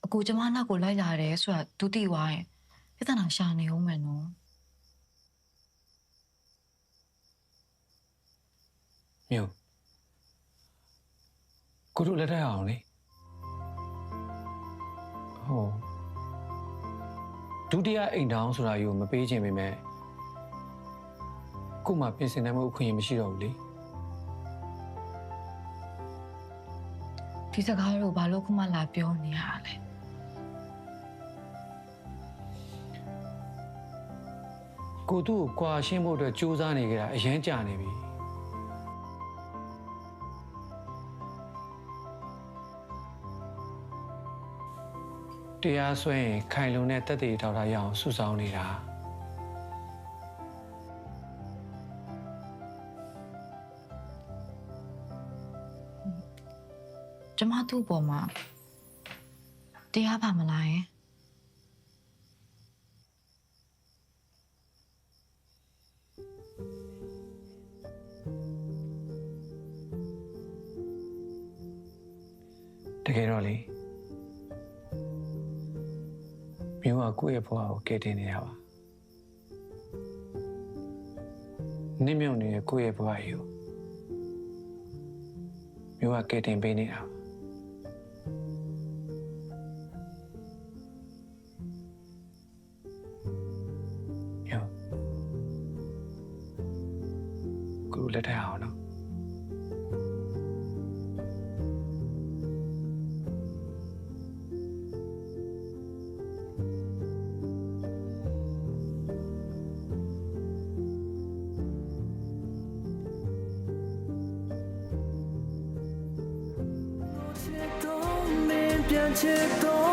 အကူကျမနောက်ကိုလိုက်လာတယ်ဆိုတာသူသိသွားရင်ပြဿနာရှာနေအောင်မယ်နော် မြို့ကိုတို့လက်ထပ်အောင်လေဟိုဒုတိယအိမ်တောင်ဆိုတာယူမပေးခြင်းပေမဲ့ကို့မှာပြင်ဆင်နိုင်မှုအခွင့်အရေးမရှိတော့ဘူးလေ ဒီစကားကိုဘာလို့ခုမှလာပြောနေရလဲ ကိုသူ့ကိုကွာရှင်းဖို့အတွက်ကြိုးစားနေကြတာအရင်ကြာနေပြီတရားစွဲရင်ခိုင်လုံတဲ့တက်သေးထောက်ထားရအောင်စုဆောင်းနေတာ ကျမသူ့ပေါ်မှာတရားပါမလားယင် တကယ်တော့လေမြို့ကကိုယ့်ရဲ့ဘဝကိုကယ်တင်နေရပါနင့်မြုပ်နေတဲ့ကိုယ့်ရဲ့ဘဝကြီးကိုမြို့ကကယ်တင်ပေးနေတာပါမြို့ကိုယ်လက်ထပ်အောင်နော် 变切都